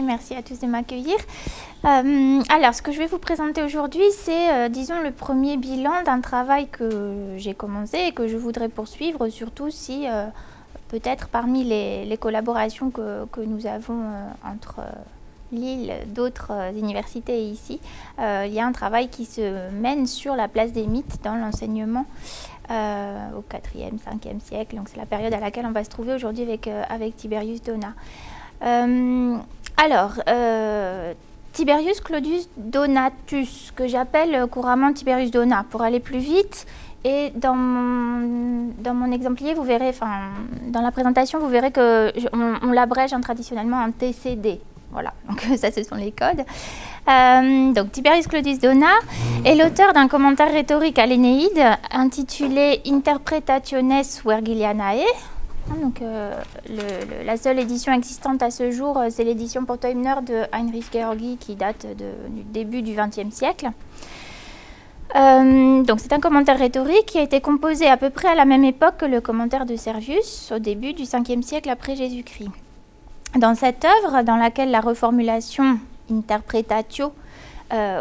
Merci à tous de m'accueillir. Alors, ce que je vais vous présenter aujourd'hui, c'est, disons, le premier bilan d'un travail que j'ai commencé et que je voudrais poursuivre, surtout si, peut-être parmi les collaborations que nous avons entre Lille, d'autres universités et ici, il y a un travail qui se mène sur la place des mythes dans l'enseignement au 4e, 5e siècle. Donc, c'est la période à laquelle on va se trouver aujourd'hui avec Tiberius Donat. Tiberius Claudius Donatus, que j'appelle couramment Tiberius Donat, pour aller plus vite. Et dans mon exemplier, vous verrez, enfin, dans la présentation, vous verrez qu'on l'abrège traditionnellement en TCD. Voilà, donc ça, ce sont les codes. Donc, Tiberius Claudius Donat est l'auteur d'un commentaire rhétorique à l'Énéide intitulé Interpretationes Vergilianae. Donc, la seule édition existante à ce jour, c'est l'édition pour Teubner de Heinrich Georgi qui date du début du XXe siècle. Donc, c'est un commentaire rhétorique qui a été composé à peu près à la même époque que le commentaire de Servius, au début du 5e siècle après Jésus-Christ. Dans cette œuvre, dans laquelle la reformulation interpretatio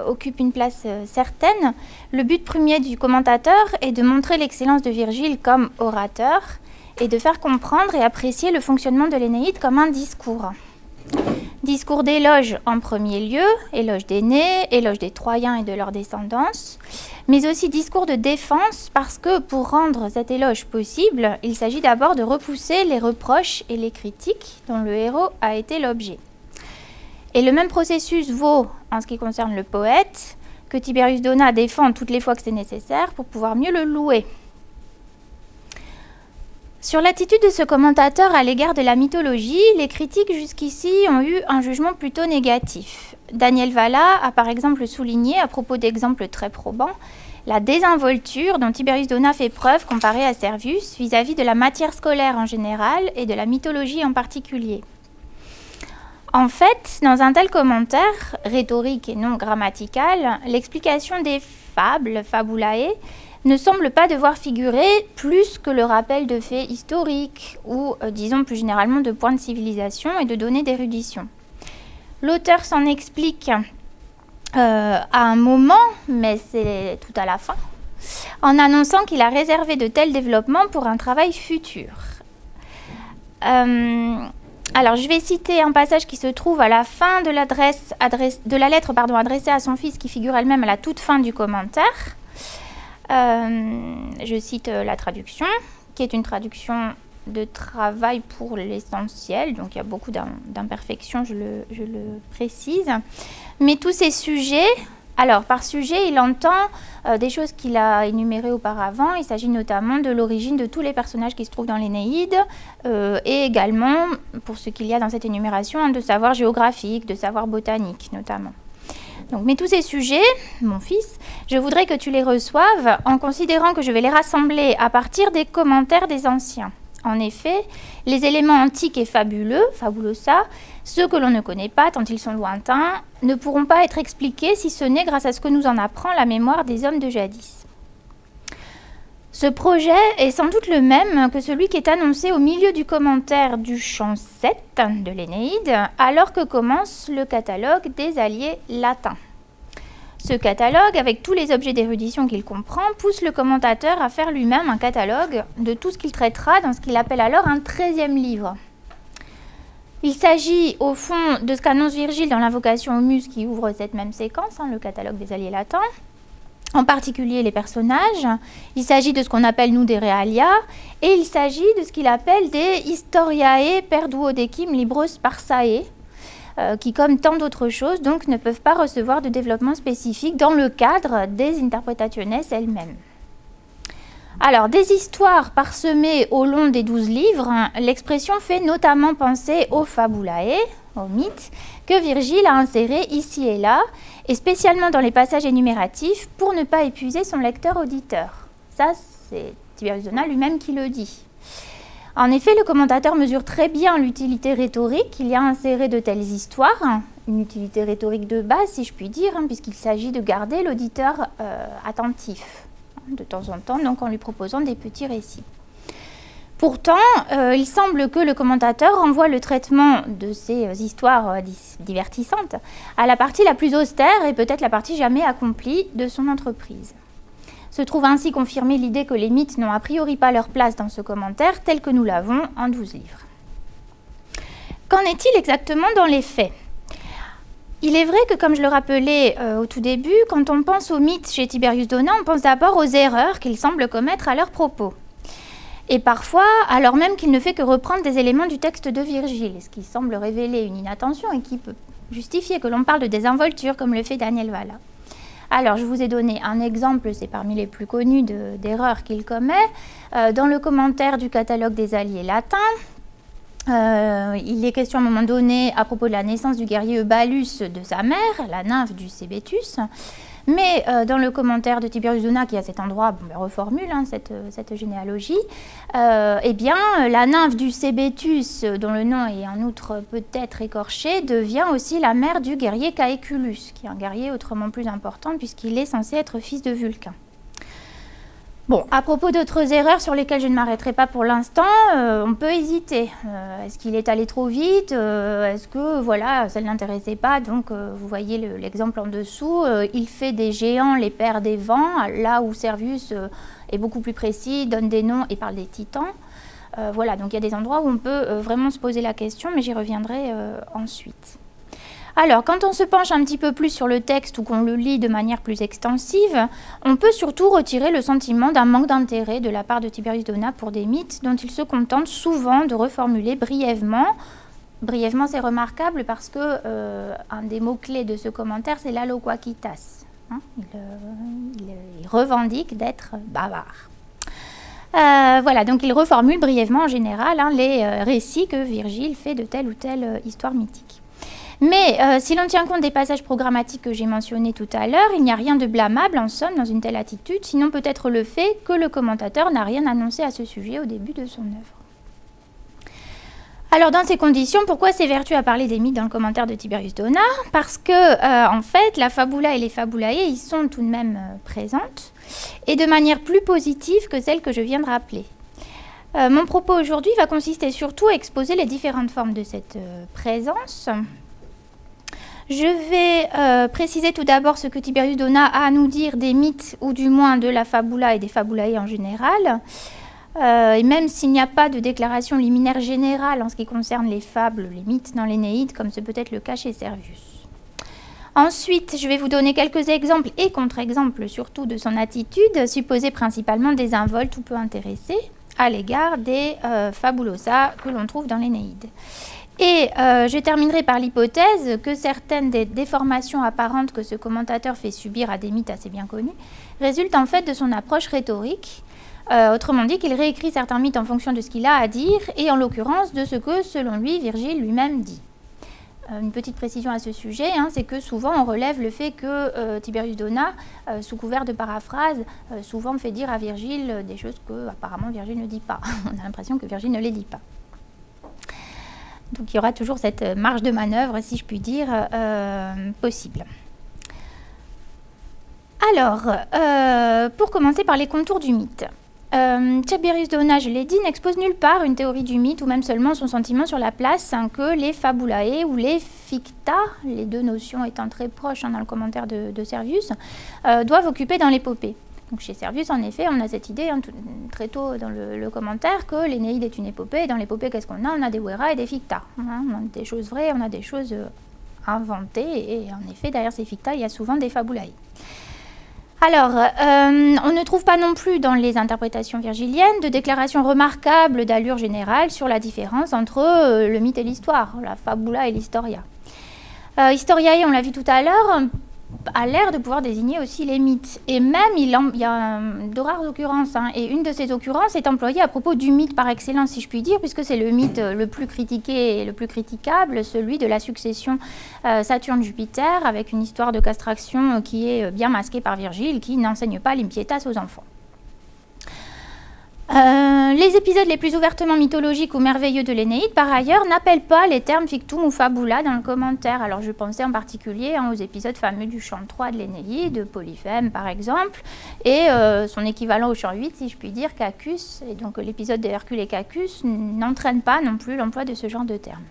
occupe une place certaine, le but premier du commentateur est de montrer l'excellence de Virgile comme orateur et de faire comprendre et apprécier le fonctionnement de l'Énéide comme un discours. Discours d'éloge en premier lieu, éloge des nés, éloge des Troyens et de leur descendance, mais aussi discours de défense parce que pour rendre cet éloge possible, il s'agit d'abord de repousser les reproches et les critiques dont le héros a été l'objet. Et le même processus vaut en ce qui concerne le poète, que Tiberius Donat défend toutes les fois que c'est nécessaire pour pouvoir mieux le louer. Sur l'attitude de ce commentateur à l'égard de la mythologie, les critiques jusqu'ici ont eu un jugement plutôt négatif. Daniel Valla a par exemple souligné, à propos d'exemples très probants, la désinvolture dont Tiberius Donat fait preuve comparé à Servius vis-à-vis de la matière scolaire en général et de la mythologie en particulier. En fait, dans un tel commentaire, rhétorique et non grammatical, l'explication des fables, fabulae, ne semble pas devoir figurer plus que le rappel de faits historiques ou, disons plus généralement, de points de civilisation et de données d'érudition. L'auteur s'en explique à un moment, mais c'est tout à la fin, en annonçant qu'il a réservé de tels développements pour un travail futur. Alors, je vais citer un passage qui se trouve à la fin de la lettre adressée à son fils, qui figure elle-même à la toute fin du commentaire. Je cite la traduction, qui est une traduction de travail pour l'essentiel, donc il y a beaucoup d'imperfections, je le précise. Mais tous ces sujets, alors par sujet, il entend des choses qu'il a énumérées auparavant. Il s'agit notamment de l'origine de tous les personnages qui se trouvent dans l'Énéide, et également, pour ce qu'il y a dans cette énumération, de savoir géographique, de savoir botanique notamment. Donc, mais tous ces sujets, mon fils, je voudrais que tu les reçoives en considérant que je vais les rassembler à partir des commentaires des anciens. En effet, les éléments antiques et fabuleux, fabulosa, ceux que l'on ne connaît pas tant ils sont lointains, ne pourront pas être expliqués si ce n'est grâce à ce que nous en apprend la mémoire des hommes de jadis. Ce projet est sans doute le même que celui qui est annoncé au milieu du commentaire du chant 7 de l'Énéide, alors que commence le catalogue des alliés latins. Ce catalogue, avec tous les objets d'érudition qu'il comprend, pousse le commentateur à faire lui-même un catalogue de tout ce qu'il traitera dans ce qu'il appelle alors un 13e livre. Il s'agit au fond de ce qu'annonce Virgile dans l'invocation aux muses qui ouvre cette même séquence, le catalogue des alliés latins. En particulier les personnages, il s'agit de ce qu'on appelle nous des realia, et il s'agit de ce qu'il appelle des historiae per duodecim libros sparsae, qui comme tant d'autres choses donc ne peuvent pas recevoir de développement spécifique dans le cadre des interpretationes elles-mêmes. Alors, des histoires parsemées au long des 12 livres, l'expression fait notamment penser aux fabulae, au mythe, que Virgile a inséré ici et là, et spécialement dans les passages énumératifs, pour ne pas épuiser son lecteur-auditeur. Ça, c'est Tiberius Donat lui-même qui le dit. En effet, le commentateur mesure très bien l'utilité rhétorique qu'il y a inséré de telles histoires, une utilité rhétorique de base, si je puis dire, puisqu'il s'agit de garder l'auditeur attentif, de temps en temps, donc en lui proposant des petits récits. Pourtant, il semble que le commentateur renvoie le traitement de ces histoires divertissantes à la partie la plus austère et peut-être la partie jamais accomplie de son entreprise. Se trouve ainsi confirmée l'idée que les mythes n'ont a priori pas leur place dans ce commentaire tel que nous l'avons en 12 livres. Qu'en est-il exactement dans les faits ? Il est vrai que, comme je le rappelais au tout début, quand on pense aux mythes chez Tiberius Donat, on pense d'abord aux erreurs qu'ils semblent commettre à leur propos. Et parfois, alors même qu'il ne fait que reprendre des éléments du texte de Virgile, ce qui semble révéler une inattention et qui peut justifier que l'on parle de désinvolture, comme le fait Daniel Valla. Alors, je vous ai donné un exemple, c'est parmi les plus connus d'erreurs qu'il commet. Dans le commentaire du catalogue des alliés latins, il est question à un moment donné à propos de la naissance du guerrier Eubalus de sa mère, la nymphe du Sébétus. Mais dans le commentaire de Tiberius Donat, qui à cet endroit reformule cette généalogie, eh bien, la nymphe du Sébétus, dont le nom est en outre peut-être écorché, devient aussi la mère du guerrier Caeculus, qui est un guerrier autrement plus important puisqu'il est censé être fils de Vulcain. Bon, à propos d'autres erreurs sur lesquelles je ne m'arrêterai pas pour l'instant, on peut hésiter. Est-ce qu'il est allé trop vite? Est-ce que, voilà, ça ne l'intéressait pas? Donc, vous voyez l'exemple en dessous. Il fait des géants les pères des vents, là où Servius est beaucoup plus précis, donne des noms et parle des titans. Voilà, donc il y a des endroits où on peut vraiment se poser la question, mais j'y reviendrai ensuite. Alors, quand on se penche un petit peu plus sur le texte ou qu'on le lit de manière plus extensive, on peut surtout retirer le sentiment d'un manque d'intérêt de la part de Tiberius Donat pour des mythes dont il se contente souvent de reformuler brièvement. Brièvement, c'est remarquable parce que un des mots-clés de ce commentaire, c'est la loquacitas. Il revendique d'être bavard. Voilà, donc il reformule brièvement en général les récits que Virgile fait de telle ou telle histoire mythique. Mais si l'on tient compte des passages programmatiques que j'ai mentionnés tout à l'heure, il n'y a rien de blâmable en somme dans une telle attitude, sinon peut-être le fait que le commentateur n'a rien annoncé à ce sujet au début de son œuvre. Alors dans ces conditions, pourquoi s'évertue à parler des mythes dans le commentaire de Tiberius Donat? Parce que en fait, la fabula et les fabulae y sont tout de même présentes, et de manière plus positive que celle que je viens de rappeler. Mon propos aujourd'hui va consister surtout à exposer les différentes formes de cette présence. Je vais préciser tout d'abord ce que Tiberius Donat a à nous dire des mythes, ou du moins de la fabula et des fabulae en général. Et même s'il n'y a pas de déclaration liminaire générale en ce qui concerne les fables, les mythes dans l'Énéide, comme c'est peut-être le cas chez Servius. Ensuite, je vais vous donner quelques exemples et contre-exemples surtout de son attitude, supposée principalement désinvolte ou peu intéressée, à l'égard des fabulosa que l'on trouve dans l'Énéide. Et je terminerai par l'hypothèse que certaines des déformations apparentes que ce commentateur fait subir à des mythes assez bien connus résultent en fait de son approche rhétorique. Autrement dit, qu'il réécrit certains mythes en fonction de ce qu'il a à dire et en l'occurrence de ce que, selon lui, Virgile lui-même dit. Une petite précision à ce sujet, c'est que souvent on relève le fait que Tiberius Donat, sous couvert de paraphrase, souvent fait dire à Virgile des choses que apparemment Virgile ne dit pas. On a l'impression que Virgile ne les dit pas. Donc il y aura toujours cette marge de manœuvre, si je puis dire, possible. Alors, pour commencer par les contours du mythe. Tiberius Donat, je l'ai dit, n'expose nulle part une théorie du mythe ou même seulement son sentiment sur la place que les fabulae ou les ficta, les deux notions étant très proches dans le commentaire de Servius, doivent occuper dans l'épopée. Donc chez Servius, en effet, on a cette idée très tôt dans le commentaire que l'Énéide est une épopée. Et dans l'épopée, qu'est-ce qu'on a? On a des Wera et des ficta. On a des choses vraies, on a des choses inventées. Et en effet, derrière ces ficta, il y a souvent des fabulae. Alors, on ne trouve pas non plus dans les interprétations virgiliennes de déclarations remarquables d'allure générale sur la différence entre le mythe et l'histoire, la fabula et l'historia. Historiae, on l'a vu tout à l'heure, a l'air de pouvoir désigner aussi les mythes. Et même, il y a de rares occurrences, hein, et une de ces occurrences est employée à propos du mythe par excellence, si je puis dire, puisque c'est le mythe le plus critiqué et le plus critiquable, celui de la succession Saturne-Jupiter, avec une histoire de castration qui est bien masquée par Virgile, qui n'enseigne pas l'impietas aux enfants. Les épisodes les plus ouvertement mythologiques ou merveilleux de l'Énéide, par ailleurs, n'appellent pas les termes fictum ou fabula dans le commentaire. Alors je pensais en particulier aux épisodes fameux du chant 3 de l'Énéide, Polyphème par exemple, et son équivalent au chant 8, si je puis dire, Cacus. Et donc l'épisode de Hercule et Cacus n'entraîne pas non plus l'emploi de ce genre de termes.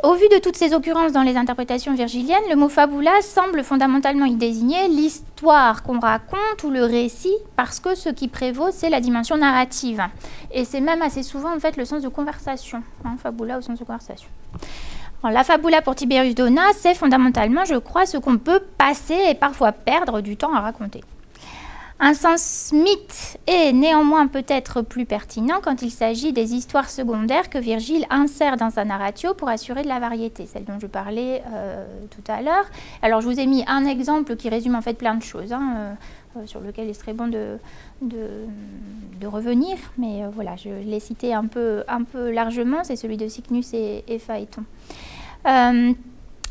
Au vu de toutes ces occurrences dans les interprétations virgiliennes, le mot fabula semble fondamentalement y désigner l'histoire qu'on raconte ou le récit, parce que ce qui prévaut, c'est la dimension narrative. Et c'est même assez souvent en fait le sens de conversation, hein, fabula au sens de conversation. Alors, la fabula pour Tiberius Dona, c'est fondamentalement, je crois, ce qu'on peut passer et parfois perdre du temps à raconter. Un sens mythe est néanmoins peut-être plus pertinent quand il s'agit des histoires secondaires que Virgile insère dans sa narratio pour assurer de la variété, celle dont je parlais tout à l'heure. Alors je vous ai mis un exemple qui résume en fait plein de choses, hein, sur lequel il serait bon de revenir, mais voilà, je l'ai cité un peu largement, c'est celui de Cycnus et Phaéton.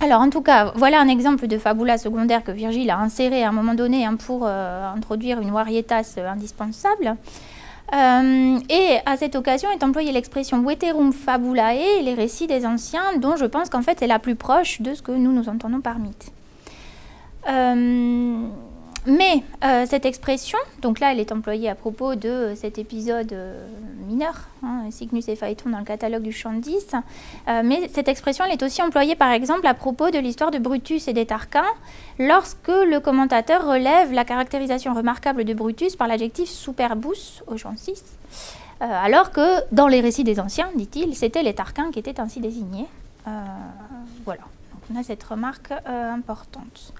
Alors, en tout cas, voilà un exemple de fabula secondaire que Virgile a inséré à un moment donné, hein, pour introduire une varietas indispensable. Et à cette occasion est employée l'expression veterum fabulae, les récits des anciens, dont je pense qu'en fait c'est la plus proche de ce que nous entendons par mythe. Mais cette expression, donc là elle est employée à propos de cet épisode mineur, hein, Cycnus et Phaéton dans le catalogue du chant 10, mais cette expression elle est aussi employée par exemple à propos de l'histoire de Brutus et des Tarquins, lorsque le commentateur relève la caractérisation remarquable de Brutus par l'adjectif superbus au chant 6, alors que dans les récits des anciens, dit-il, c'était les Tarquins qui étaient ainsi désignés. Voilà, donc on a cette remarque importante.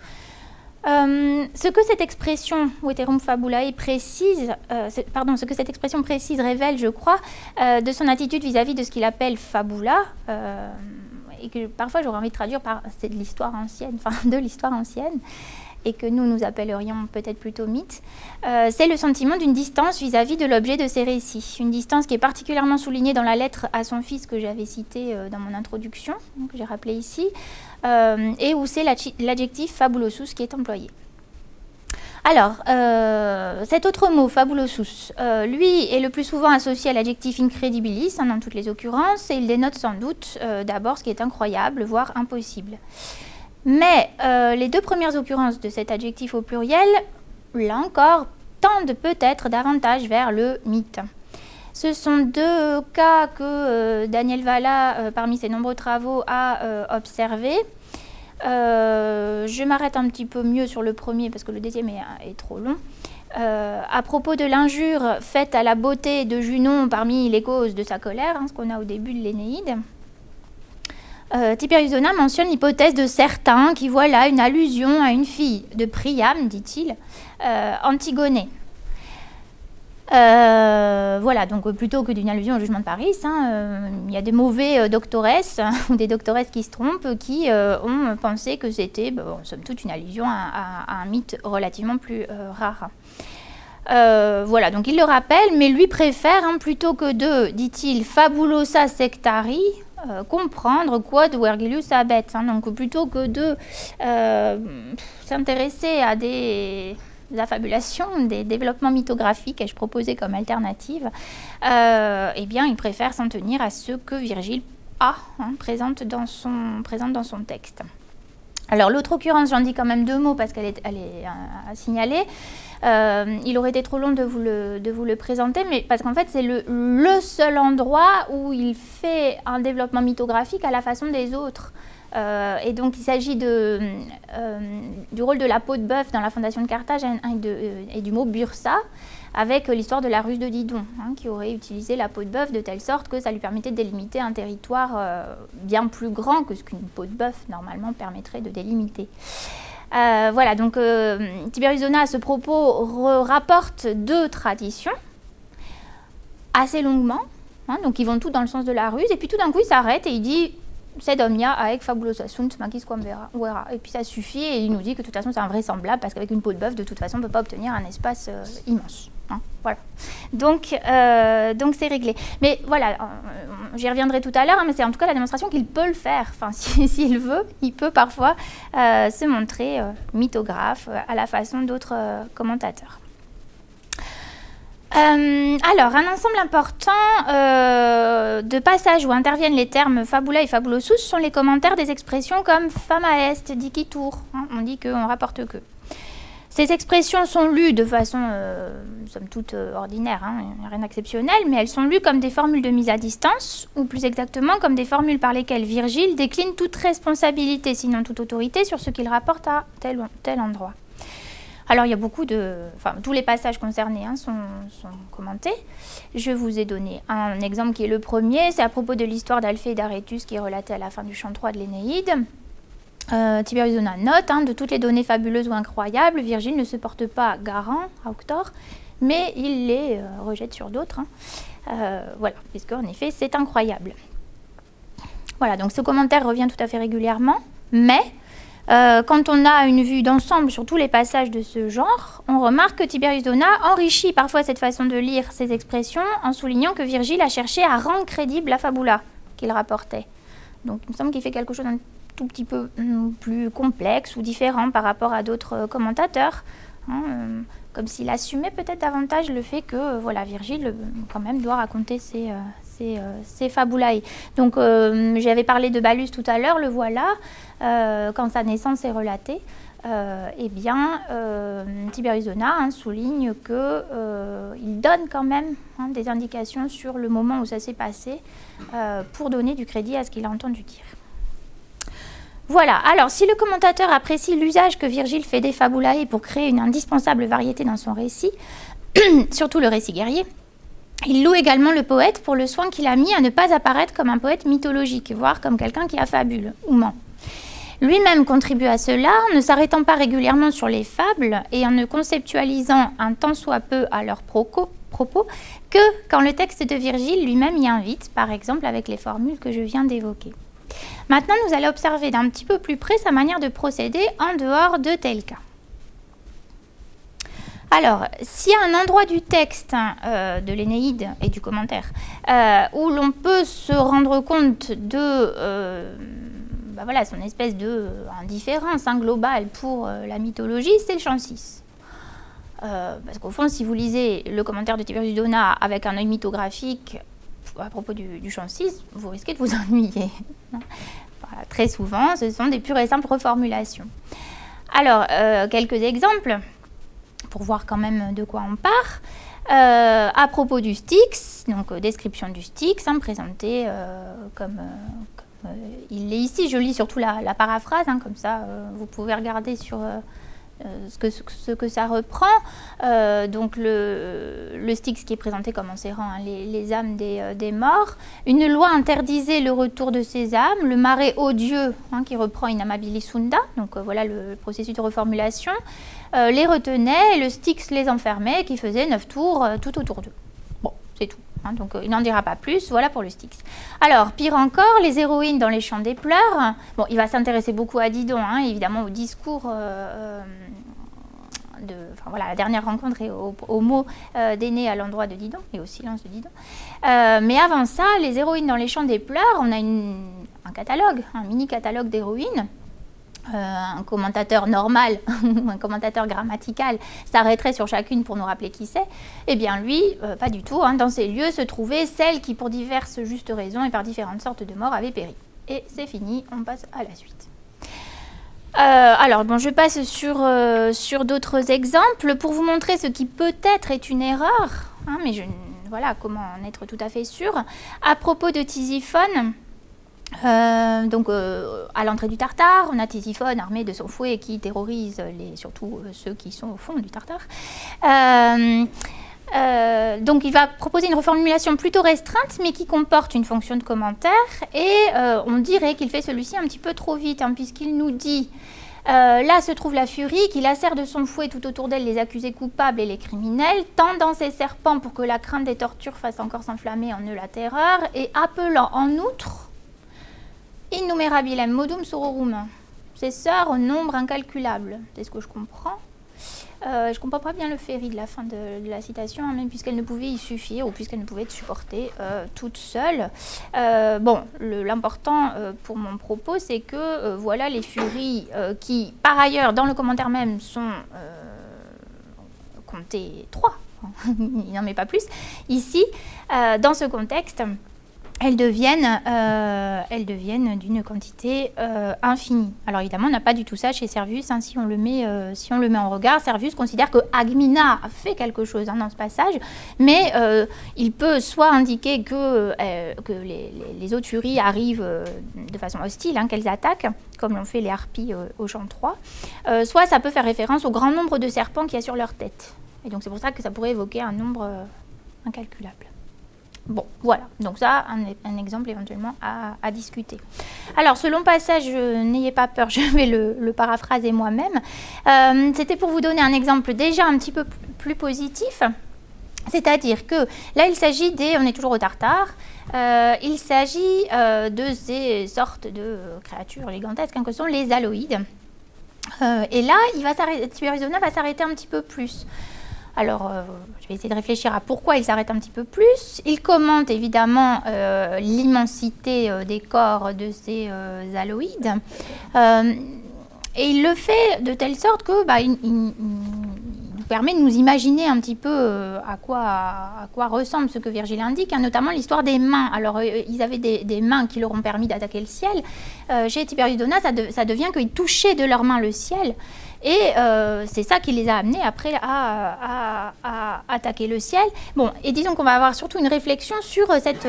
Ce que cette expression veterum fabulae précise, ce que cette expression précise révèle, je crois, de son attitude vis-à-vis de ce qu'il appelle fabula, et que parfois j'aurais envie de traduire par c'est de l'histoire ancienne, enfin de l'histoire ancienne, et que nous appellerions peut-être plutôt mythe, c'est le sentiment d'une distance vis-à-vis de l'objet de ces récits. Une distance qui est particulièrement soulignée dans la lettre à son fils que j'avais citée dans mon introduction, que j'ai rappelée ici, et où c'est l'adjectif fabulosus qui est employé. Alors, cet autre mot, fabulosus, lui est le plus souvent associé à l'adjectif incredibilis, hein, dans toutes les occurrences, et il dénote sans doute d'abord ce qui est incroyable, voire impossible. Mais les deux premières occurrences de cet adjectif au pluriel, là encore, tendent peut-être davantage vers le mythe. Ce sont deux cas que Daniel Valla, parmi ses nombreux travaux, a observés. Je m'arrête un petit peu mieux sur le premier parce que le deuxième est trop long. À propos de l'injure faite à la beauté de Junon parmi les causes de sa colère, hein, ce qu'on a au début de l'Énéide, Tiberius Dona mentionne l'hypothèse de certains qui voient là une allusion à une fille de Priam, dit-il, Antigonée. Voilà, donc plutôt que d'une allusion au jugement de Paris, hein, il y a des mauvais doctoresses ou des doctoresses qui se trompent, qui ont pensé que c'était, somme toute, une allusion à un mythe relativement plus rare. Voilà, donc il le rappelle, mais lui préfère, hein, plutôt que de, dit-il, fabulosa sectari, comprendre quod Vergilius habet, hein, donc plutôt que de s'intéresser à des affabulations, des développements mythographiques, ai-je proposé comme alternative, eh bien il préfère s'en tenir à ce que Virgile a, hein, présente dans son texte. Alors l'autre occurrence, j'en dis quand même deux mots parce qu'elle est à signaler. Il aurait été trop long de vous le présenter, mais parce qu'en fait c'est le seul endroit où il fait un développement mythographique à la façon des autres. Et donc il s'agit du rôle de la peau de bœuf dans la fondation de Carthage et du mot bursa, avec l'histoire de la ruse de Didon, hein, qui aurait utilisé la peau de bœuf de telle sorte que ça lui permettait de délimiter un territoire bien plus grand que ce qu'une peau de bœuf normalement permettrait de délimiter. Voilà, donc Tiberius Dona à ce propos rapporte deux traditions assez longuement, hein, donc ils vont tous dans le sens de la ruse, et puis tout d'un coup il s'arrête et il dit sed omnia haec fabulosa sunt magis quam vera. Et puis ça suffit, et il nous dit que de toute façon c'est invraisemblable, parce qu'avec une peau de bœuf, de toute façon, on ne peut pas obtenir un espace immense. Hein, voilà. Donc c'est réglé. Mais voilà, j'y reviendrai tout à l'heure, hein, mais c'est en tout cas la démonstration qu'il peut le faire. Enfin, s'il veut, il peut parfois se montrer mythographe à la façon d'autres commentateurs. Alors, un ensemble important de passages où interviennent les termes fabula et fabulosus sont les commentaires des expressions comme fama est, dicitur. Hein, on dit qu'on rapporte que. Ces expressions sont lues de façon, somme toute, ordinaire, hein, rien d'exceptionnel, mais elles sont lues comme des formules de mise à distance, ou plus exactement comme des formules par lesquelles Virgile décline toute responsabilité, sinon toute autorité, sur ce qu'il rapporte à tel ou tel endroit. Alors, il y a beaucoup de... Enfin, tous les passages concernés hein, sont commentés. Je vous ai donné un exemple qui est le premier. C'est à propos de l'histoire d'Alphée et d'Arétus qui est relatée à la fin du chant 3 de l'Énéide. Tiberius Dona note, hein, de toutes les données fabuleuses ou incroyables, Virgile ne se porte pas garant, auctor, mais il les rejette sur d'autres. Hein. Voilà, puisque en effet, c'est incroyable. Voilà, donc ce commentaire revient tout à fait régulièrement, mais... quand on a une vue d'ensemble sur tous les passages de ce genre, on remarque que Tiberius Dona enrichit parfois cette façon de lire ces expressions en soulignant que Virgile a cherché à rendre crédible la fabula qu'il rapportait. Donc il me semble qu'il fait quelque chose d'un tout petit peu plus complexe ou différent par rapport à d'autres commentateurs, hein, comme s'il assumait peut-être davantage le fait que voilà, Virgile quand même doit raconter ses fabulae. Donc j'avais parlé de Balus tout à l'heure, le voilà. Quand sa naissance est relatée, eh bien, Tiberius Dona hein, souligne qu'il donne quand même hein, des indications sur le moment où ça s'est passé pour donner du crédit à ce qu'il a entendu dire. Voilà, alors si le commentateur apprécie l'usage que Virgile fait des fabulae pour créer une indispensable variété dans son récit, surtout le récit guerrier, il loue également le poète pour le soin qu'il a mis à ne pas apparaître comme un poète mythologique, voire comme quelqu'un qui affabule ou ment. Lui-même contribue à cela en ne s'arrêtant pas régulièrement sur les fables et en ne conceptualisant un tant soit peu à leurs propos que quand le texte de Virgile lui-même y invite, par exemple avec les formules que je viens d'évoquer. Maintenant, nous allons observer d'un petit peu plus près sa manière de procéder en dehors de tels cas. Alors, s'il y a un endroit du texte de l'Énéide et du commentaire où l'on peut se rendre compte de voilà, son espèce d'indifférence globale pour la mythologie, c'est le chant 6. Parce qu'au fond, si vous lisez le commentaire de Tiberius Dona avec un œil mythographique à propos du chant 6, vous risquez de vous ennuyer. Voilà, très souvent, ce sont des pures et simples reformulations. Alors, quelques exemples, pour voir quand même de quoi on part. À propos du Styx, donc description du Styx, hein, présenté comme il est ici. Je lis surtout la paraphrase, hein, comme ça vous pouvez regarder sur ce que ça reprend. Donc le Styx qui est présenté comme enserrant hein, les âmes des morts. Une loi interdisait le retour de ces âmes. Le mare odieux hein, qui reprend in amabilis sunda, donc voilà le processus de reformulation, les retenait et le Styx les enfermait qui faisait 9 tours tout autour d'eux. Bon, c'est tout. Hein, donc il n'en dira pas plus, voilà pour le Styx. Alors, pire encore, les héroïnes dans les chants des pleurs. Bon, il va s'intéresser beaucoup à Didon, hein, évidemment au discours voilà, la dernière rencontre et aux mots d'Énée à l'endroit de Didon et au silence de Didon. Mais avant ça, les héroïnes dans les chants des pleurs, on a un catalogue, un mini-catalogue d'héroïnes. Un commentateur normal, un commentateur grammatical s'arrêterait sur chacune pour nous rappeler qui c'est. Eh bien lui, pas du tout. Hein. Dans ces lieux se trouvaient celles qui, pour diverses justes raisons et par différentes sortes de morts, avaient péri. Et c'est fini, on passe à la suite. Alors, bon, je passe sur d'autres exemples pour vous montrer ce qui peut-être est une erreur, hein, mais voilà, comment en être tout à fait sûr. À propos de Tisiphone, à l'entrée du Tartare, on a Tisiphone armé de son fouet qui terrorise surtout ceux qui sont au fond du Tartare. Donc il va proposer une reformulation plutôt restreinte mais qui comporte une fonction de commentaire et on dirait qu'il fait celui-ci un petit peu trop vite hein, puisqu'il nous dit là se trouve la furie qui lacère de son fouet tout autour d'elle les accusés coupables et les criminels, tendant ses serpents pour que la crainte des tortures fasse encore s'enflammer en eux la terreur et appelant en outre Innumerabilem modum sororum. C'est ça au nombre incalculable. C'est ce que je comprends. Je ne comprends pas bien le ferry de la fin de la citation, hein, même puisqu'elle ne pouvait y suffire ou puisqu'elle ne pouvait être supportée toute seule. Bon, l'important pour mon propos, c'est que voilà les furies qui, par ailleurs, dans le commentaire même, sont comptées 3. Il n'en met pas plus. Ici, dans ce contexte, elles deviennent d'une quantité infinie. Alors évidemment, on n'a pas du tout ça chez Servius. Hein, si on le met en regard, Servius considère que Agmina fait quelque chose dans ce passage, mais il peut soit indiquer que les autres furies arrivent de façon hostile, hein, qu'elles attaquent, comme l'ont fait les harpies au chant 3, soit ça peut faire référence au grand nombre de serpents qu'il y a sur leur tête. Et donc c'est pour ça que ça pourrait évoquer un nombre incalculable. Bon, voilà, donc ça, un exemple éventuellement à discuter. Alors, ce long passage, n'ayez pas peur, je vais le paraphraser moi-même. C'était pour vous donner un exemple déjà un petit peu plus positif. C'est-à-dire que là, il s'agit on est toujours au Tartare, il s'agit de ces sortes de créatures gigantesques que sont les aloïdes. Et là, Tiberius Donat va s'arrêter un petit peu plus. Alors, je vais essayer de réfléchir à pourquoi il s'arrête un petit peu plus. Il commente évidemment l'immensité des corps de ces aloïdes. Et il le fait de telle sorte que il nous permet de nous imaginer un petit peu à quoi ressemble ce que Virgile indique, hein, notamment l'histoire des mains. Alors, ils avaient des mains qui leur ont permis d'attaquer le ciel. Chez Tiberius Donat, ça devient qu'ils touchaient de leurs mains le ciel. Et c'est ça qui les a amenés après à attaquer le ciel. Bon, et disons qu'on va avoir surtout une réflexion sur cette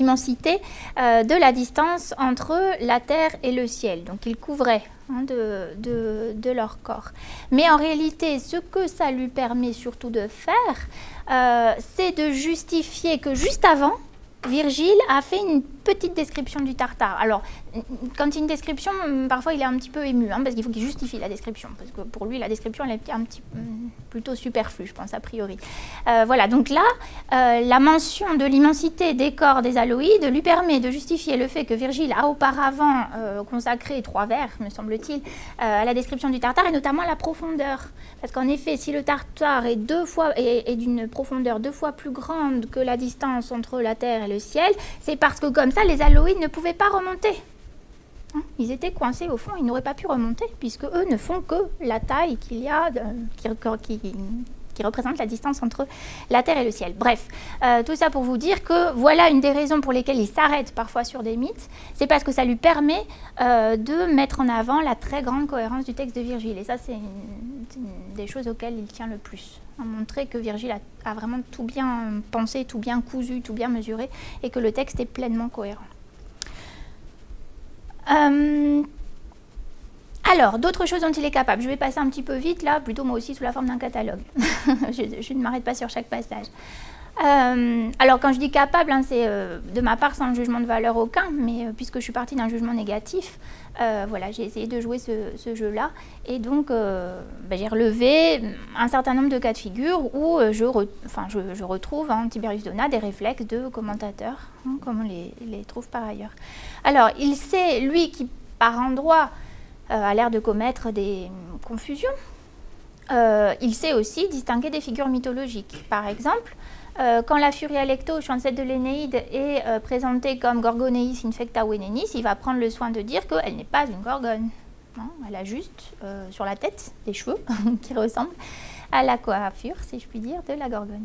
immensité de la distance entre la terre et le ciel. Donc ils couvraient de leur corps. Mais en réalité, ce que ça lui permet surtout de faire, c'est de justifier que juste avant, Virgile a fait une petite description du Tartare. Alors, quand il y a une description, parfois il est un petit peu ému, hein, parce qu'il faut qu'il justifie la description, parce que pour lui, la description, elle est plutôt superflue, je pense, a priori. Voilà, donc là, la mention de l'immensité des corps des aloïdes lui permet de justifier le fait que Virgile a auparavant consacré 3 vers, me semble-t-il, à la description du Tartare, et notamment à la profondeur. Parce qu'en effet, si le Tartare est d'une profondeur 2 fois plus grande que la distance entre la Terre et le ciel, c'est parce que comme ça, les aloïdes ne pouvaient pas remonter. Hein, ils étaient coincés au fond, ils n'auraient pas pu remonter, puisque eux ne font que la taille qu'il y a, qui représente la distance entre la Terre et le ciel. Bref, tout ça pour vous dire que voilà une des raisons pour lesquelles il s'arrête parfois sur des mythes, c'est parce que ça lui permet de mettre en avant la très grande cohérence du texte de Virgile. Et ça, c'est une des choses auxquelles il tient le plus. À montrer que Virgile a vraiment tout bien pensé, tout bien cousu, tout bien mesuré, et que le texte est pleinement cohérent. Alors, d'autres choses dont il est capable. Je vais passer un petit peu vite, là, plutôt moi aussi sous la forme d'un catalogue. je ne m'arrête pas sur chaque passage. Alors, quand je dis capable, hein, c'est de ma part sans jugement de valeur aucun, mais puisque je suis partie d'un jugement négatif, voilà, j'ai essayé de jouer ce jeu-là. Et donc, j'ai relevé un certain nombre de cas de figure où je retrouve en Tiberius Donat des réflexes de commentateurs, hein, comme on les trouve par ailleurs. Alors, il sait, lui, qui par endroits a l'air de commettre des confusions, il sait aussi distinguer des figures mythologiques. Par exemple, quand la Furia Lecto, chant 7 de l'Énéide, est présentée comme Gorgoneis infecta venenis, il va prendre le soin de dire qu'elle n'est pas une gorgone. Non, elle a juste sur la tête des cheveux qui ressemblent à la coiffure, si je puis dire, de la gorgone.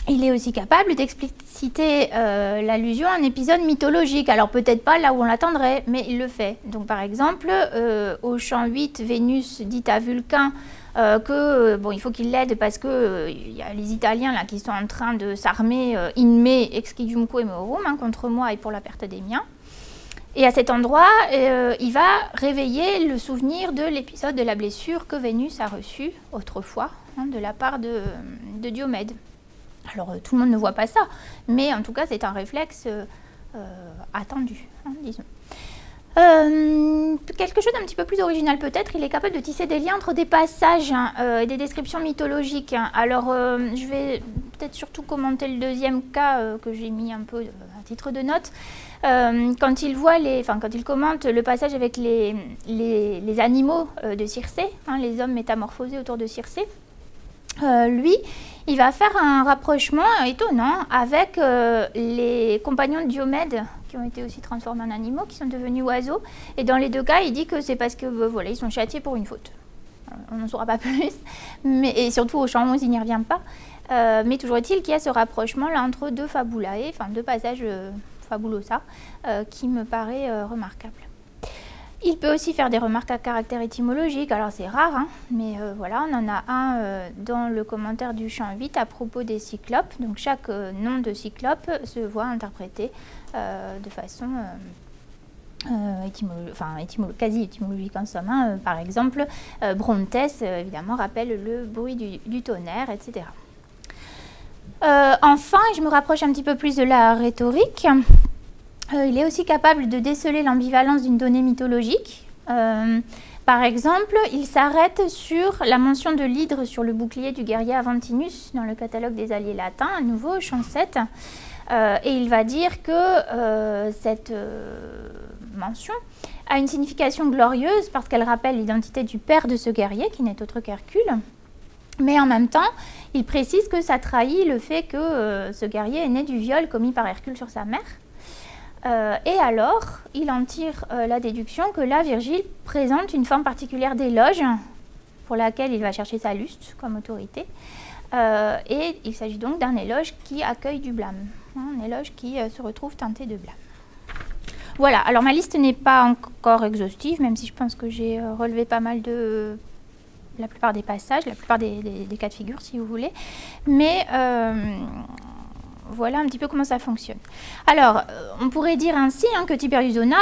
Il est aussi capable d'expliciter l'allusion à un épisode mythologique. Alors peut-être pas là où on l'attendrait, mais il le fait. Donc par exemple, au chant 8, Vénus dit à Vulcain il faut qu'il l'aide parce que y a les Italiens là, qui sont en train de s'armer in me excidiumque meorum, hein, contre moi et pour la perte des miens. Et à cet endroit, il va réveiller le souvenir de l'épisode de la blessure que Vénus a reçue autrefois, hein, de la part de Diomède. Alors tout le monde ne voit pas ça, mais en tout cas c'est un réflexe attendu, hein, disons. Quelque chose d'un petit peu plus original peut-être, il est capable de tisser des liens entre des passages et des descriptions mythologiques. Alors je vais peut-être surtout commenter le deuxième cas que j'ai mis un peu à titre de note. Quand il commente le passage avec les animaux de Circé, les hommes métamorphosés autour de Circé, lui, il va faire un rapprochement étonnant avec les compagnons de Diomède qui ont été aussi transformés en animaux, qui sont devenus oiseaux. Et dans les deux cas, il dit que c'est parce que voilà, ils sont châtiés pour une faute. On n'en saura pas plus, et surtout au chant 11, il n'y revient pas. Mais toujours est-il qu'il y a ce rapprochement-là entre deux fabulae, enfin deux passages fabulosa, qui me paraît remarquable. Il peut aussi faire des remarques à caractère étymologique, alors c'est rare, mais voilà, on en a un dans le commentaire du chant 8 à propos des cyclopes. Donc chaque nom de cyclope se voit interprété de façon quasi étymologique en somme. Par exemple, Brontes, évidemment, rappelle le bruit du tonnerre, etc. Enfin, je me rapproche un petit peu plus de la rhétorique. Il est aussi capable de déceler l'ambivalence d'une donnée mythologique. Par exemple, il s'arrête sur la mention de l'hydre sur le bouclier du guerrier Aventinus dans le catalogue des alliés latins, à nouveau, chant 7. Et il va dire que cette mention a une signification glorieuse parce qu'elle rappelle l'identité du père de ce guerrier, qui n'est autre qu'Hercule. Mais en même temps, il précise que ça trahit le fait que ce guerrier est né du viol commis par Hercule sur sa mère. Et alors, il en tire la déduction que là, Virgile présente une forme particulière d'éloge pour laquelle il va chercher Salluste comme autorité. Et il s'agit donc d'un éloge qui accueille du blâme, un éloge qui se retrouve teinté de blâme. Voilà, alors ma liste n'est pas encore exhaustive, même si je pense que j'ai relevé pas mal de... la plupart des passages, la plupart des cas de figure, si vous voulez. Mais... voilà un petit peu comment ça fonctionne. Alors, on pourrait dire ainsi que Tiberius Dona,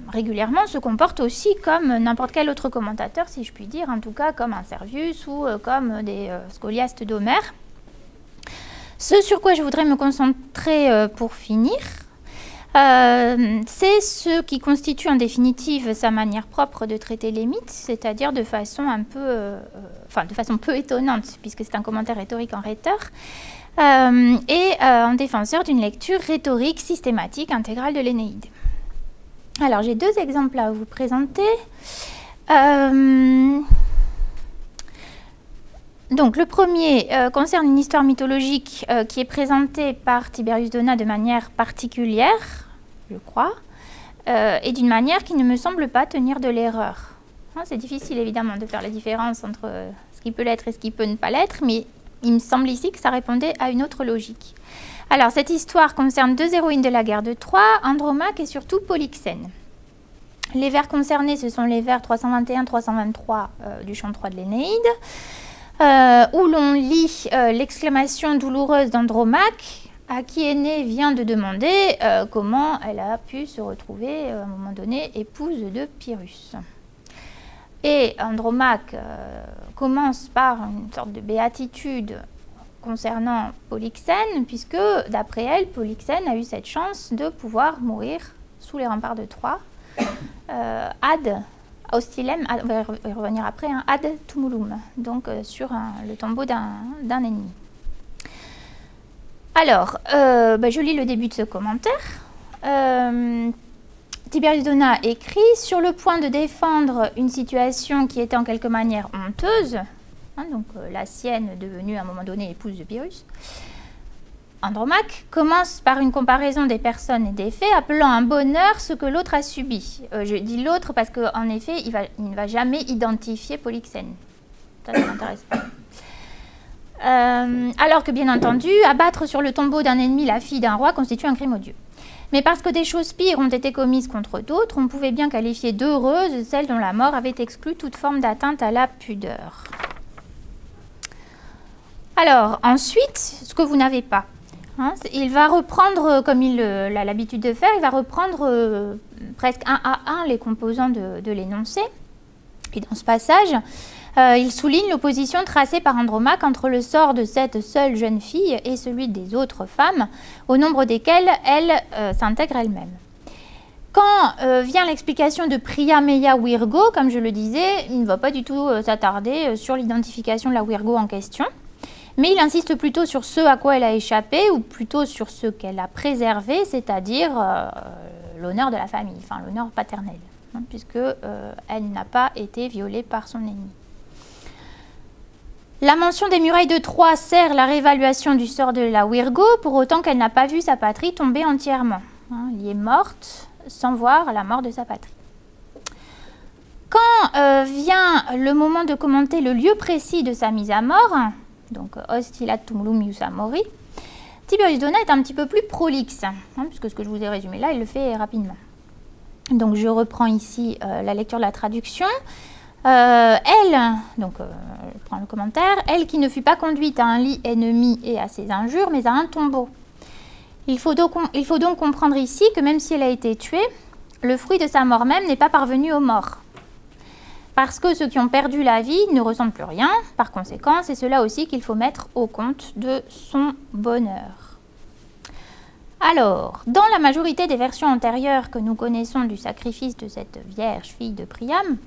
régulièrement, se comporte aussi comme n'importe quel autre commentateur, si je puis dire, en tout cas comme un Servius ou comme des scoliastes d'Homère. Ce sur quoi je voudrais me concentrer pour finir, c'est ce qui constitue en définitive sa manière propre de traiter les mythes, c'est-à-dire de façon un peu, de façon peu étonnante, puisque c'est un commentaire rhétorique en rhéteur, et en défenseur d'une lecture rhétorique systématique intégrale de l'Énéide. Alors j'ai deux exemples à vous présenter. Donc le premier concerne une histoire mythologique qui est présentée par Tiberius Dona de manière particulière, je crois, et d'une manière qui ne me semble pas tenir de l'erreur. C'est difficile évidemment de faire la différence entre ce qui peut l'être et ce qui peut ne pas l'être, mais il me semble ici que ça répondait à une autre logique. Alors cette histoire concerne deux héroïnes de la guerre de Troie, Andromaque et surtout Polyxène. Les vers concernés, ce sont les vers 321-323 du chant 3 de l'Énéide, où l'on lit l'exclamation douloureuse d'Andromaque, à qui Énée vient de demander comment elle a pu se retrouver à un moment donné épouse de Pyrrhus. Et Andromaque commence par une sorte de béatitude concernant Polyxène, puisque d'après elle, Polyxène a eu cette chance de pouvoir mourir sous les remparts de Troie, ad hostilem, on va y revenir après, ad tumulum, donc sur le tombeau d'un ennemi. Alors, je lis le début de ce commentaire. Tiberius Dona écrit « Sur le point de défendre une situation qui était en quelque manière honteuse, donc la sienne devenue à un moment donné épouse de Pyrrhus, Andromaque commence par une comparaison des personnes et des faits, appelant un bonheur ce que l'autre a subi. Je dis l'autre parce qu'en effet, il ne va jamais identifier Polyxène. Ça ne m'intéresse pas. Alors que, bien entendu, abattre sur le tombeau d'un ennemi la fille d'un roi constitue un crime odieux. Mais parce que des choses pires ont été commises contre d'autres, on pouvait bien qualifier d'heureuse celle dont la mort avait exclu toute forme d'atteinte à la pudeur. Alors, ensuite, ce que vous n'avez pas. Il va reprendre, comme il a l'habitude de faire, il va reprendre presque un à un les composants de l'énoncé. Et dans ce passage, il souligne l'opposition tracée par Andromaque entre le sort de cette seule jeune fille et celui des autres femmes, au nombre desquelles elle s'intègre elle-même. Quand vient l'explication de Priyameya Virgo, comme je le disais, il ne va pas du tout s'attarder sur l'identification de la Virgo en question, mais il insiste plutôt sur ce à quoi elle a échappé, ou plutôt sur ce qu'elle a préservé, c'est-à-dire l'honneur de la famille, enfin l'honneur paternel, hein, puisque elle n'a pas été violée par son ennemi. La mention des murailles de Troie sert la réévaluation du sort de la Virgo, pour autant qu'elle n'a pas vu sa patrie tomber entièrement. Hein, elle y est morte sans voir la mort de sa patrie. Quand vient le moment de commenter le lieu précis de sa mise à mort, donc Hostilat Tumulum Iusa Mori, Tiberius Dona est un petit peu plus prolixe, hein, puisque ce que je vous ai résumé là, il le fait rapidement. Donc je reprends ici la lecture de la traduction. Je prends le commentaire, elle qui ne fut pas conduite à un lit ennemi et à ses injures, mais à un tombeau. Il faut donc comprendre ici que même si elle a été tuée, le fruit de sa mort même n'est pas parvenu aux morts. Parce que ceux qui ont perdu la vie ne ressentent plus rien, par conséquent, c'est cela aussi qu'il faut mettre au compte de son bonheur. Alors, dans la majorité des versions antérieures que nous connaissons du sacrifice de cette vierge fille de Priam,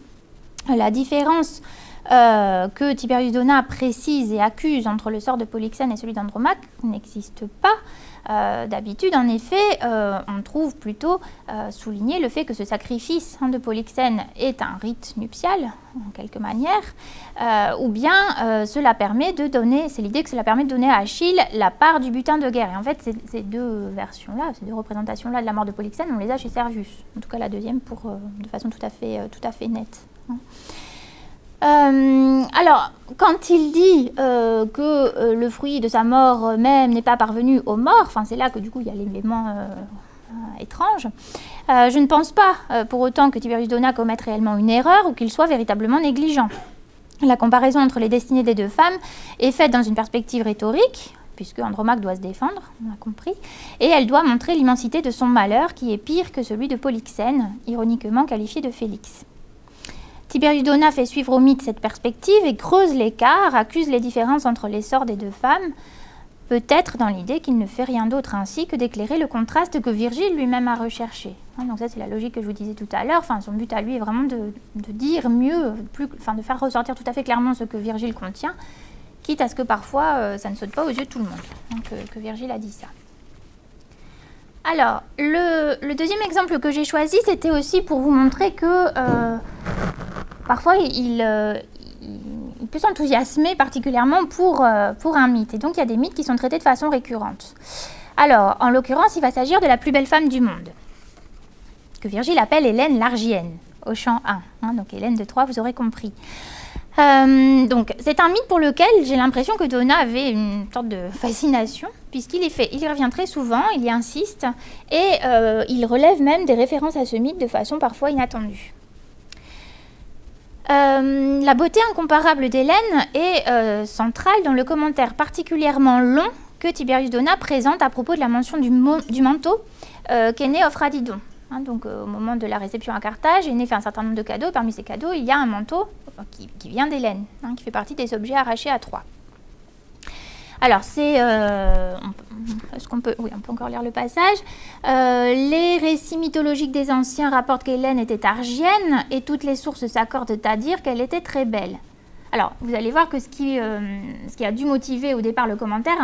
la différence que Tiberius Dona précise et accuse entre le sort de Polyxène et celui d'Andromaque n'existe pas. D'habitude, en effet, on trouve plutôt souligné le fait que ce sacrifice de Polyxène est un rite nuptial, en quelque manière, ou bien cela permet de donner, c'est l'idée que cela permet de donner à Achille la part du butin de guerre. Et en fait, ces deux versions-là, ces deux représentations-là de la mort de Polyxène, on les a chez Servius. En tout cas, la deuxième, de façon tout à fait nette. Alors, quand il dit que le fruit de sa mort même n'est pas parvenu aux morts, enfin c'est là que du coup il y a l'élément étrange, je ne pense pas pour autant que Tiberius Dona commette réellement une erreur ou qu'il soit véritablement négligent. La comparaison entre les destinées des deux femmes est faite dans une perspective rhétorique, puisque Andromaque doit se défendre, on a compris, et elle doit montrer l'immensité de son malheur qui est pire que celui de Polyxène, ironiquement qualifié de Félix. Tiberius Dona fait suivre au mythe cette perspective et creuse l'écart, accuse les différences entre les sorts des deux femmes, peut-être dans l'idée qu'il ne fait rien d'autre ainsi que d'éclairer le contraste que Virgile lui-même a recherché. Donc ça c'est la logique que je vous disais tout à l'heure, enfin, son but à lui est vraiment de dire mieux, de faire ressortir tout à fait clairement ce que Virgile contient, quitte à ce que parfois ça ne saute pas aux yeux de tout le monde, que Virgile a dit ça. Alors, le deuxième exemple que j'ai choisi, c'était aussi pour vous montrer que parfois il peut s'enthousiasmer particulièrement pour un mythe. Et donc, il y a des mythes qui sont traités de façon récurrente. Alors, en l'occurrence, il va s'agir de la plus belle femme du monde, que Virgile appelle Hélène l'Argienne, au chant 1. Donc, Hélène de Troie, vous aurez compris. Donc, c'est un mythe pour lequel j'ai l'impression que Dona avait une sorte de fascination, puisqu'il y revient très souvent, il y insiste, et il relève même des références à ce mythe de façon parfois inattendue. La beauté incomparable d'Hélène est centrale dans le commentaire particulièrement long que Tiberius Dona présente à propos de la mention du manteau qu'Énée offre à Didon. Donc au moment de la réception à Carthage, Énée fait un certain nombre de cadeaux. Parmi ces cadeaux, il y a un manteau qui vient d'Hélène, qui fait partie des objets arrachés à Troie. Alors, on peut encore lire le passage. Les récits mythologiques des anciens rapportent qu'Hélène était argienne et toutes les sources s'accordent à dire qu'elle était très belle. Alors, vous allez voir que ce qui a dû motiver au départ le commentaire,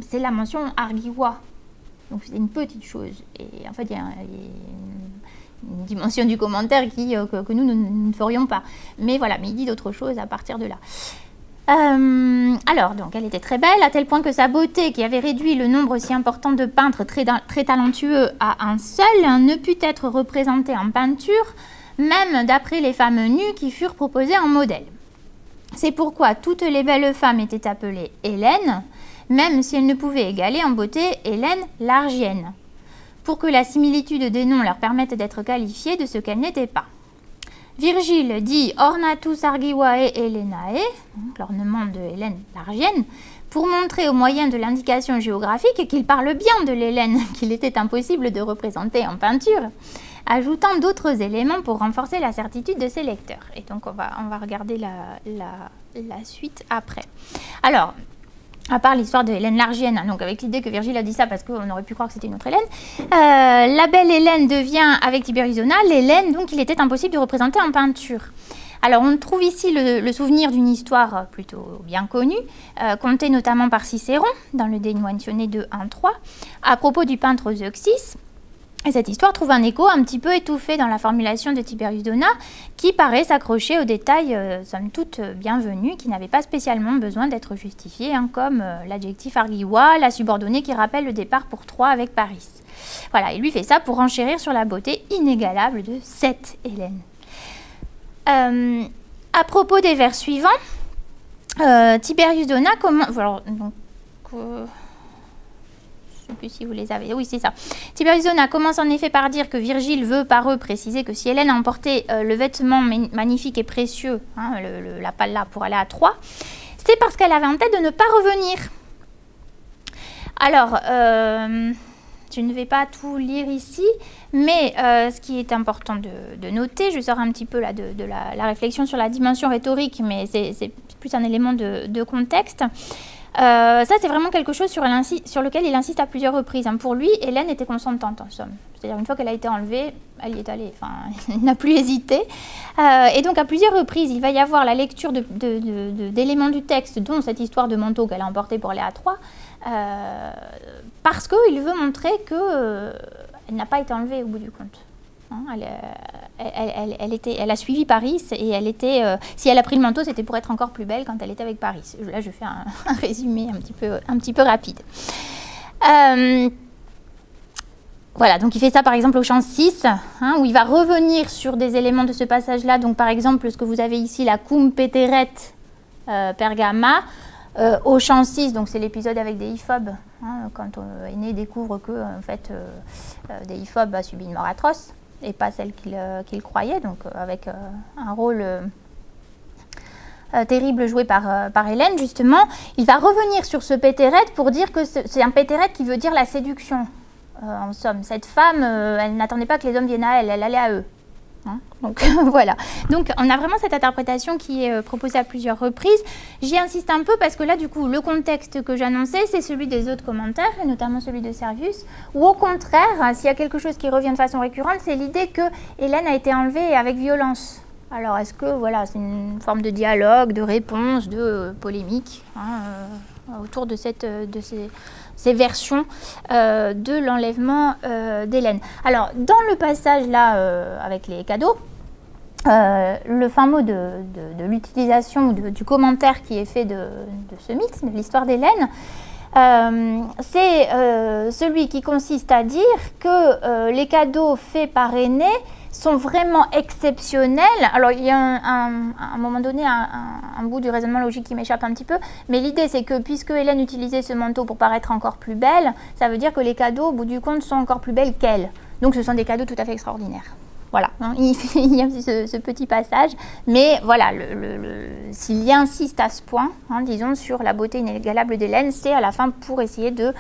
c'est la mention argiwa. Donc, c'est une petite chose. Et en fait, il y a une dimension du commentaire que nous ne ferions pas. Mais voilà, mais il dit d'autres choses à partir de là. Alors, donc, elle était très belle, à tel point que sa beauté, qui avait réduit le nombre si important de peintres très talentueux à un seul, ne put être représentée en peinture, même d'après les femmes nues qui furent proposées en modèle. C'est pourquoi toutes les belles femmes étaient appelées Hélène, même si elles ne pouvaient égaler en beauté Hélène l'Argienne, pour que la similitude des noms leur permette d'être qualifiées de ce qu'elles n'étaient pas. Virgile dit Ornatus Argivae Helenae, l'ornement de Hélène l'Argienne, pour montrer au moyen de l'indication géographique qu'il parle bien de l'Hélène qu'il était impossible de représenter en peinture, ajoutant d'autres éléments pour renforcer la certitude de ses lecteurs. Et donc on va regarder la suite après. Alors, à part l'histoire de Hélène l'Argienne, hein, donc avec l'idée que Virgile a dit ça parce qu'on aurait pu croire que c'était une autre Hélène, la belle Hélène devient, avec Tiberius Dona, l'Hélène dont il était impossible de représenter en peinture. Alors on trouve ici le souvenir d'une histoire plutôt bien connue, contée notamment par Cicéron, dans le De Nuentione de 1.3, à propos du peintre Zeuxis. Et cette histoire trouve un écho un petit peu étouffé dans la formulation de Tiberius Dona, qui paraît s'accrocher aux détails, somme toute, bienvenus, qui n'avaient pas spécialement besoin d'être justifiés, hein, comme l'adjectif argivois, la subordonnée qui rappelle le départ pour Troie avec Paris. Voilà, il lui fait ça pour renchérir sur la beauté inégalable de cette Hélène. À propos des vers suivants, Tiberius Dona commence... Alors, donc, je ne sais plus si vous les avez. Oui, c'est ça. Tiberius Dona commence en effet par dire que Virgile veut par eux préciser que si Hélène a emporté le vêtement magnifique et précieux, hein, la palla pour aller à Troie, c'est parce qu'elle avait en tête de ne pas revenir. Alors, je ne vais pas tout lire ici, mais ce qui est important de noter, je sors un petit peu là de la réflexion sur la dimension rhétorique, mais c'est plus un élément de contexte. Ça, c'est vraiment quelque chose sur lequel il insiste à plusieurs reprises. Hein. Pour lui, Hélène était consentante, en somme. C'est-à-dire, une fois qu'elle a été enlevée, elle y est allée. Enfin, il n'a plus hésité. Et donc, à plusieurs reprises, il va y avoir la lecture d'éléments du texte, dont cette histoire de manteau qu'elle a emporté pour aller à Troie, parce qu'il veut montrer qu'elle n'a pas été enlevée au bout du compte. Hein, elle a suivi Paris et elle était, si elle a pris le manteau, c'était pour être encore plus belle quand elle était avec Paris. Là, je fais un résumé un petit peu rapide. Voilà, donc il fait ça par exemple au chant 6, hein, où il va revenir sur des éléments de ce passage-là. Donc par exemple, ce que vous avez ici, la cum peteret pergama, au chant 6, donc c'est l'épisode avec Déiphobe, hein, quand Énée découvre que en fait, Déiphobe a subi une mort atroce, et pas celle qu'il croyait, donc avec un rôle terrible joué par Hélène, justement. Il va revenir sur ce pétéret pour dire que c'est un pétéret qui veut dire la séduction, en somme. Cette femme, elle n'attendait pas que les hommes viennent à elle, elle allait à eux. Hein, donc voilà. Donc on a vraiment cette interprétation qui est proposée à plusieurs reprises. J'y insiste un peu parce que là, du coup, le contexte que j'annonçais, c'est celui des autres commentaires, et notamment celui de Servius, où au contraire, s'il y a quelque chose qui revient de façon récurrente, c'est l'idée que Hélène a été enlevée avec violence. Alors est-ce que voilà, c'est une forme de dialogue, de réponse, de polémique, hein, autour de ces versions de l'enlèvement d'Hélène. Alors, dans le passage là, avec les cadeaux, le fin mot de l'utilisation ou du commentaire qui est fait de ce mythe, de l'histoire d'Hélène, c'est celui qui consiste à dire que les cadeaux faits par Énée sont vraiment exceptionnels. Alors, il y a à un moment donné un bout du raisonnement logique qui m'échappe un petit peu, mais l'idée c'est que puisque Hélène utilisait ce manteau pour paraître encore plus belle, ça veut dire que les cadeaux, au bout du compte, sont encore plus belles qu'elle. Donc, ce sont des cadeaux tout à fait extraordinaires. Voilà, hein, il y a ce petit passage, mais voilà, s'il y insiste à ce point, hein, disons, sur la beauté inégalable d'Hélène, c'est à la fin pour essayer de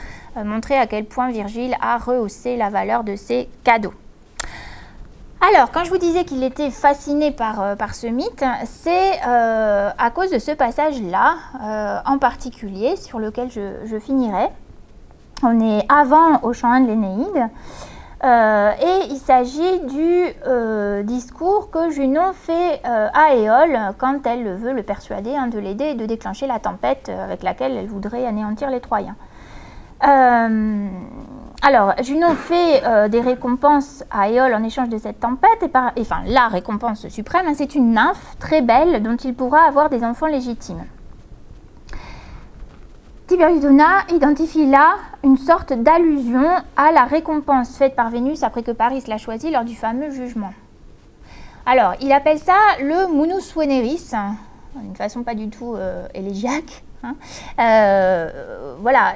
montrer à quel point Virgile a rehaussé la valeur de ses cadeaux. Alors, quand je vous disais qu'il était fasciné par ce mythe, c'est à cause de ce passage-là, en particulier, sur lequel je finirai. On est avant au chant 1 de l'Énéide, et il s'agit du discours que Junon fait à Éole quand elle veut le persuader, hein, de l'aider et de déclencher la tempête avec laquelle elle voudrait anéantir les Troyens. Alors, Junon fait des récompenses à Éole en échange de cette tempête, enfin, la récompense suprême, hein, c'est une nymphe très belle dont il pourra avoir des enfants légitimes. Tiberius Dona identifie là une sorte d'allusion à la récompense faite par Vénus après que Paris l'a choisie lors du fameux jugement. Alors, il appelle ça le munus veneris, une façon pas du tout élégiaque. Hein. Voilà.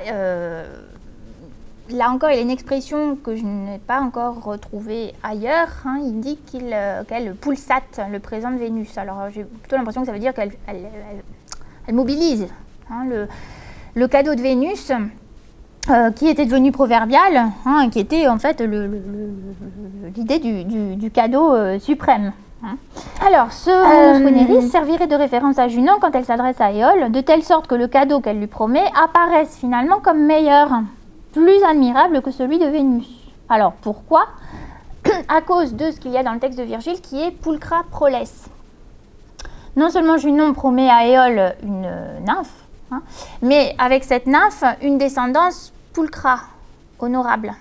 Là encore, il y a une expression que je n'ai pas encore retrouvée ailleurs. Hein. Il dit qu'elle pulsate le présent de Vénus. Alors, j'ai plutôt l'impression que ça veut dire qu'elle mobilise, hein, le cadeau de Vénus, qui était devenu proverbial, hein, qui était en fait l'idée du cadeau suprême. Alors, ce Momus Veneris servirait de référence à Junon quand elle s'adresse à Éole, de telle sorte que le cadeau qu'elle lui promet apparaisse finalement comme meilleur, plus admirable que celui de Vénus. Alors, pourquoi? À cause de ce qu'il y a dans le texte de Virgile qui est pulchra proles. Non seulement Junon promet à Éole une nymphe, mais avec cette nymphe, une descendance pulchra, honorable.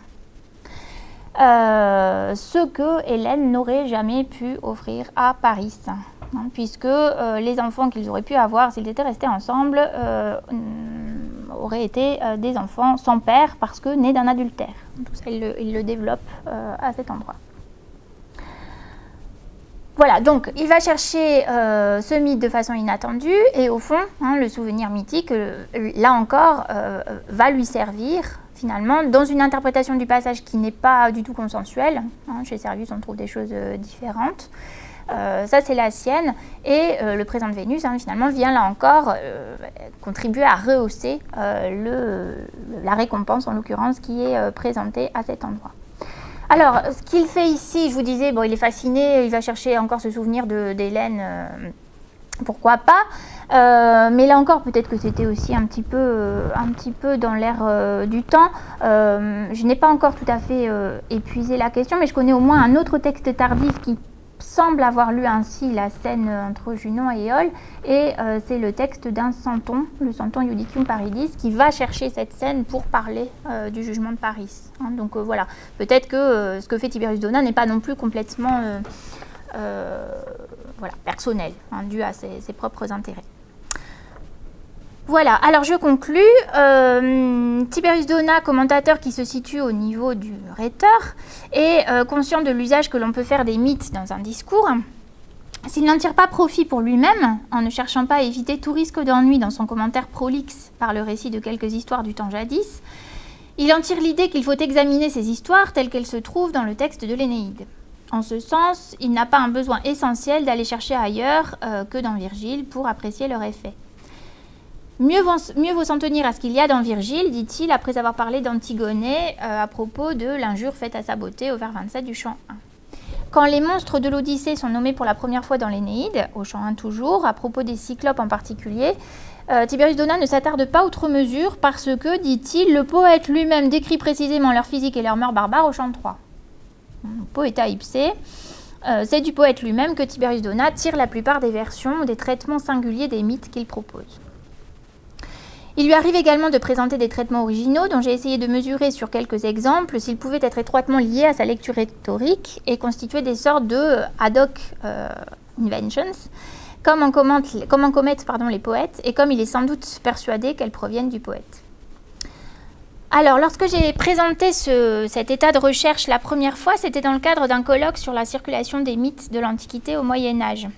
Ce que Hélène n'aurait jamais pu offrir à Paris, puisque les enfants qu'ils auraient pu avoir s'ils étaient restés ensemble auraient été des enfants sans père parce que nés d'un adultère. Tout ça, il le développe à cet endroit. Voilà, donc il va chercher ce mythe de façon inattendue et au fond, le souvenir mythique, là encore, va lui servir finalement dans une interprétation du passage qui n'est pas du tout consensuelle. Chez Servius, on trouve des choses différentes. Ça, c'est la sienne. Et le présent de Vénus, finalement, vient là encore contribuer à rehausser la récompense, en l'occurrence, qui est présentée à cet endroit. Alors, ce qu'il fait ici, je vous disais, bon, il est fasciné, il va chercher encore ce souvenir d'Hélène, pourquoi pas, mais là encore, peut-être que c'était aussi un petit peu dans l'air du temps. Je n'ai pas encore tout à fait épuisé la question, mais je connais au moins un autre texte tardif qui semble avoir lu ainsi la scène entre Junon et Éole, et c'est le texte d'un Santon, le Santon Iudicium Paridis, qui va chercher cette scène pour parler du jugement de Paris. Donc voilà, peut-être que ce que fait Tiberius Donat n'est pas non plus complètement personnel, dû à ses propres intérêts. Voilà, alors je conclus. Tiberius Donat, commentateur qui se situe au niveau du rhéteur, est conscient de l'usage que l'on peut faire des mythes dans un discours. S'il n'en tire pas profit pour lui-même, en ne cherchant pas à éviter tout risque d'ennui dans son commentaire prolixe par le récit de quelques histoires du temps jadis, il en tire l'idée qu'il faut examiner ces histoires telles qu'elles se trouvent dans le texte de l'Énéide. En ce sens, il n'a pas un besoin essentiel d'aller chercher ailleurs que dans Virgile pour apprécier leur effet. Mieux vaut s'en tenir à ce qu'il y a dans Virgile, dit-il, après avoir parlé d'Antigonée à propos de l'injure faite à sa beauté au vers 27 du chant 1. Quand les monstres de l'Odyssée sont nommés pour la première fois dans l'Énéide, au chant 1 toujours, à propos des cyclopes en particulier, Tiberius Donat ne s'attarde pas outre mesure parce que, dit-il, le poète lui-même décrit précisément leur physique et leur mœurs barbares au chant 3. Poeta ipse, c'est du poète lui-même que Tiberius Donat tire la plupart des versions, des traitements singuliers des mythes qu'il propose. Il lui arrive également de présenter des traitements originaux dont j'ai essayé de mesurer sur quelques exemples s'ils pouvaient être étroitement liés à sa lecture rhétorique et constituer des sortes de ad hoc inventions, comme en commettent les poètes et comme il est sans doute persuadé qu'elles proviennent du poète. Alors, lorsque j'ai présenté cet état de recherche la première fois, c'était dans le cadre d'un colloque sur la circulation des mythes de l'Antiquité au Moyen-Âge.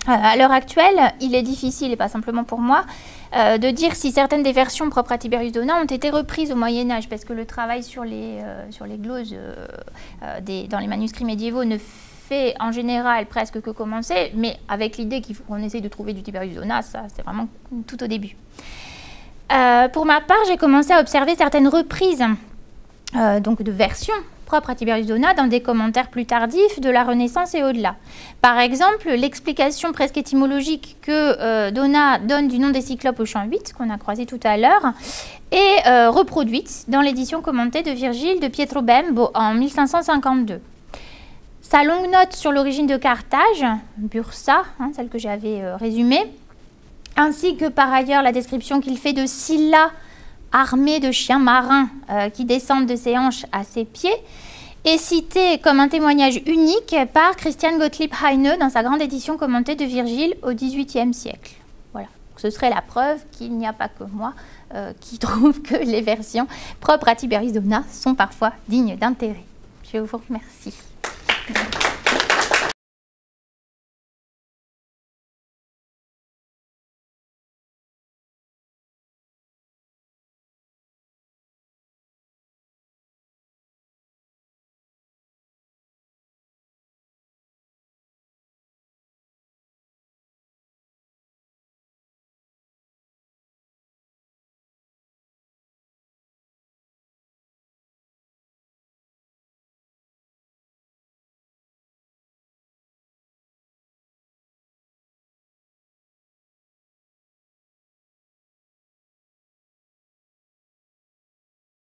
À l'heure actuelle, il est difficile, et pas simplement pour moi, de dire si certaines des versions propres à Tiberius Donat ont été reprises au Moyen-Âge, parce que le travail sur les gloses dans les manuscrits médiévaux ne fait en général presque que commencer, mais avec l'idée qu'on essaye de trouver du Tiberius Donat, ça c'est vraiment tout au début. Pour ma part, j'ai commencé à observer certaines reprises donc de versions propres à Tiberius Donat dans des commentaires plus tardifs de la Renaissance et au-delà. Par exemple, l'explication presque étymologique que Donat donne du nom des Cyclopes au chant 8, qu'on a croisé tout à l'heure, est reproduite dans l'édition commentée de Virgile de Pietro Bembo en 1552. Sa longue note sur l'origine de Carthage, Bursa, celle que j'avais résumée, ainsi que par ailleurs la description qu'il fait de Scylla, armée de chiens marins qui descendent de ses hanches à ses pieds, est cité comme un témoignage unique par Christian Gottlieb Heine dans sa grande édition commentée de Virgile au XVIIIe siècle. Voilà. Ce serait la preuve qu'il n'y a pas que moi qui trouve que les versions propres à Tiberius Donat sont parfois dignes d'intérêt. Je vous remercie.